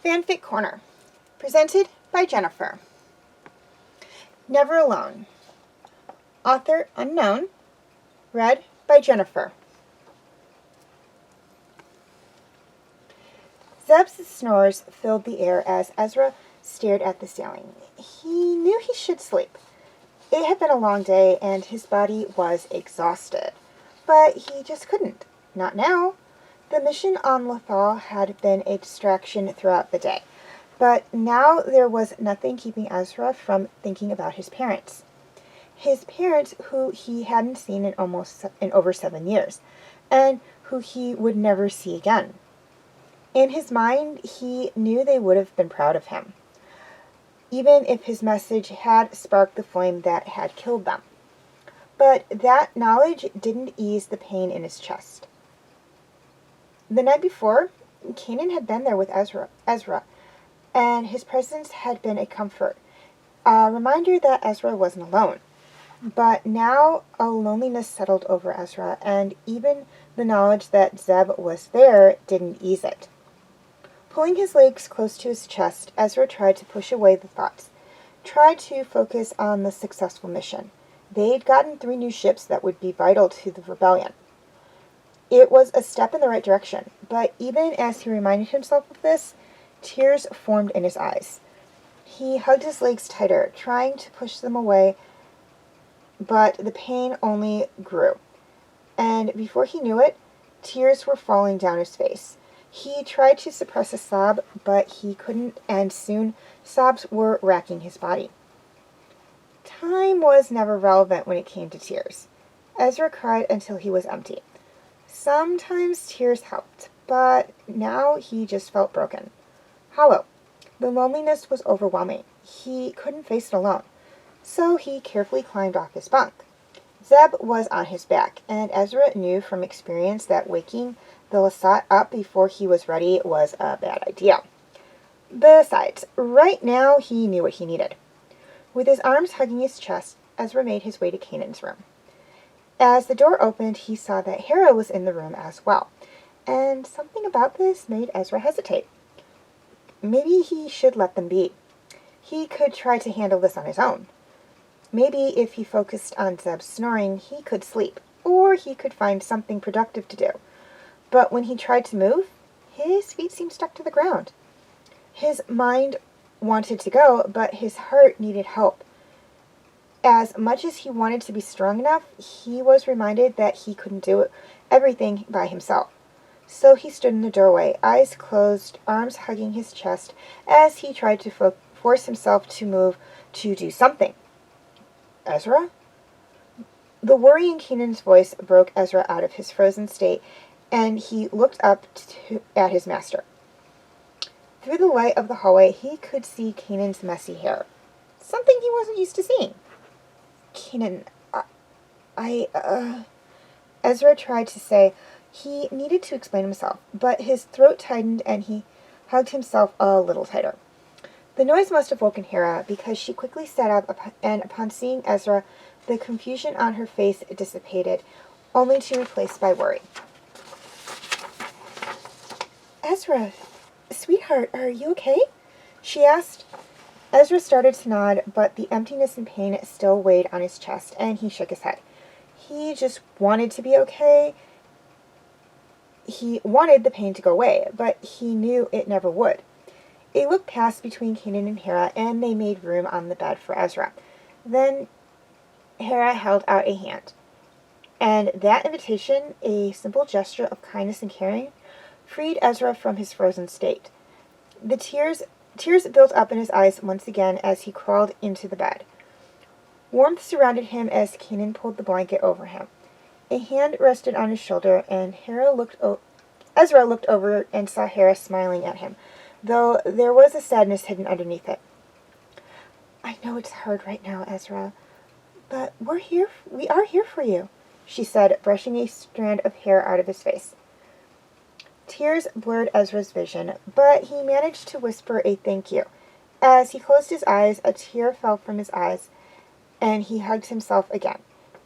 Fanfic Corner, presented by Jennifer. Never Alone. Author unknown. Read by Jennifer. Zeb's snores filled the air as Ezra stared at the ceiling. He knew he should sleep. It had been a long day and his body was exhausted. But he just couldn't. Not now. The mission on Lothal had been a distraction throughout the day. But now there was nothing keeping Ezra from thinking about his parents. His parents, who he hadn't seen in over 7 years, and who he would never see again. In his mind, he knew they would have been proud of him, even if his message had sparked the flame that had killed them. But that knowledge didn't ease the pain in his chest. The night before, Kanan had been there with Ezra, and his presence had been a comfort, a reminder that Ezra wasn't alone. But now a loneliness settled over Ezra, and even the knowledge that Zeb was there didn't ease it. Pulling his legs close to his chest, Ezra tried to push away the thoughts, tried to focus on the successful mission. They'd gotten 3 new ships that would be vital to the rebellion. It was a step in the right direction, but even as he reminded himself of this, tears formed in his eyes. He hugged his legs tighter, trying to push them away, but the pain only grew. And before he knew it, tears were falling down his face. He tried to suppress a sob, but he couldn't, and soon sobs were racking his body. Time was never relevant when it came to tears. Ezra cried until he was empty. Sometimes tears helped, but now he just felt broken. Hollow. The loneliness was overwhelming. He couldn't face it alone. So he carefully climbed off his bunk. Zeb was on his back, and Ezra knew from experience that waking the Lasat up before he was ready was a bad idea. Besides, right now he knew what he needed. With his arms hugging his chest, Ezra made his way to Kanan's room. As the door opened, he saw that Hera was in the room as well, and something about this made Ezra hesitate. Maybe he should let them be. He could try to handle this on his own. Maybe if he focused on Zeb's snoring, he could sleep, or he could find something productive to do. But when he tried to move, his feet seemed stuck to the ground. His mind wanted to go, but his heart needed help. As much as he wanted to be strong enough, he was reminded that he couldn't do everything by himself. So he stood in the doorway, eyes closed, arms hugging his chest, as he tried to force himself to move to do something. Ezra? The worry in Kanan's voice broke Ezra out of his frozen state, and he looked up at his master. Through the light of the hallway, he could see Kanan's messy hair, something he wasn't used to seeing. Kanan, Ezra tried to say. He needed to explain himself, but his throat tightened and he hugged himself a little tighter. The noise must have woken Hera, because she quickly sat up, and upon seeing Ezra, the confusion on her face dissipated, only to be replaced by worry. Ezra, sweetheart, are you okay? She asked. Ezra started to nod, but the emptiness and pain still weighed on his chest, and he shook his head. He just wanted to be okay. He wanted the pain to go away, but he knew it never would. A look passed between Kanan and Hera, and they made room on the bed for Ezra. Then Hera held out a hand. And that invitation, a simple gesture of kindness and caring, freed Ezra from his frozen state. The tears built up in his eyes once again as he crawled into the bed. Warmth surrounded him as Kanan pulled the blanket over him. A hand rested on his shoulder, and Ezra looked over and saw Hera smiling at him, though there was a sadness hidden underneath it. I know it's hard right now, Ezra, but we are here for you, she said, brushing a strand of hair out of his face. Tears blurred Ezra's vision, but he managed to whisper a thank you. As he closed his eyes, a tear fell from his eyes, and he hugged himself again.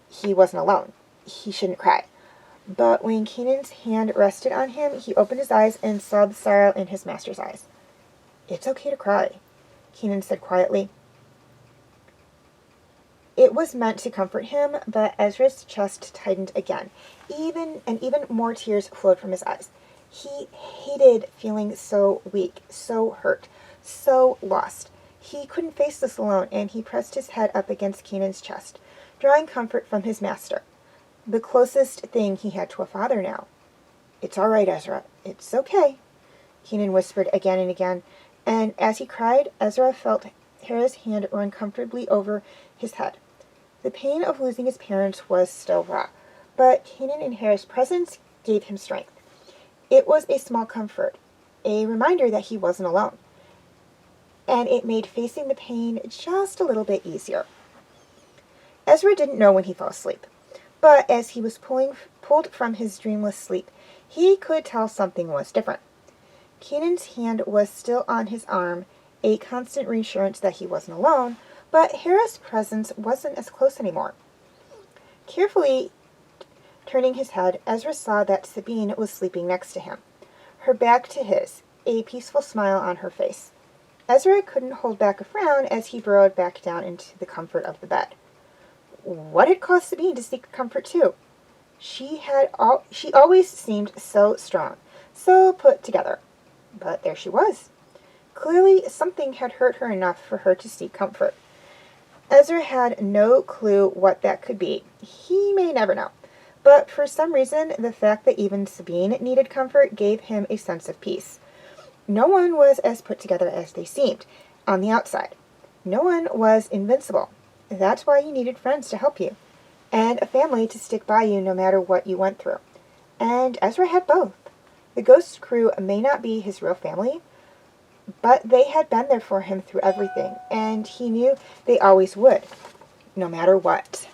He wasn't alone. He shouldn't cry. But when Kanan's hand rested on him, he opened his eyes and saw the sorrow in his master's eyes. "It's okay to cry," Keenan said quietly. It was meant to comfort him, but Ezra's chest tightened again. Even more tears flowed from his eyes. He hated feeling so weak, so hurt, so lost. He couldn't face this alone, and he pressed his head up against Keenan's chest, drawing comfort from his master, the closest thing he had to a father now. "It's all right, Ezra. It's okay," Keenan whispered again and again, and as he cried, Ezra felt Hera's hand run comfortably over his head. The pain of losing his parents was still raw, but Keenan and Hera's presence gave him strength. It was a small comfort, a reminder that he wasn't alone, and it made facing the pain just a little bit easier. Ezra didn't know when he fell asleep, but as he was pulled from his dreamless sleep, he could tell something was different. Keenan's hand was still on his arm, a constant reassurance that he wasn't alone, but Hera's presence wasn't as close anymore. Carefully turning his head, Ezra saw that Sabine was sleeping next to him, her back to his, a peaceful smile on her face. Ezra couldn't hold back a frown as he burrowed back down into the comfort of the bed. What had caused Sabine to seek comfort too? She always seemed so strong, so put together. But there she was. Clearly, something had hurt her enough for her to seek comfort. Ezra had no clue what that could be. He may never know. But for some reason, the fact that even Sabine needed comfort gave him a sense of peace. No one was as put together as they seemed on the outside. No one was invincible. That's why you needed friends to help you, and a family to stick by you no matter what you went through. And Ezra had both. The Ghost crew may not be his real family, but they had been there for him through everything, and he knew they always would, no matter what.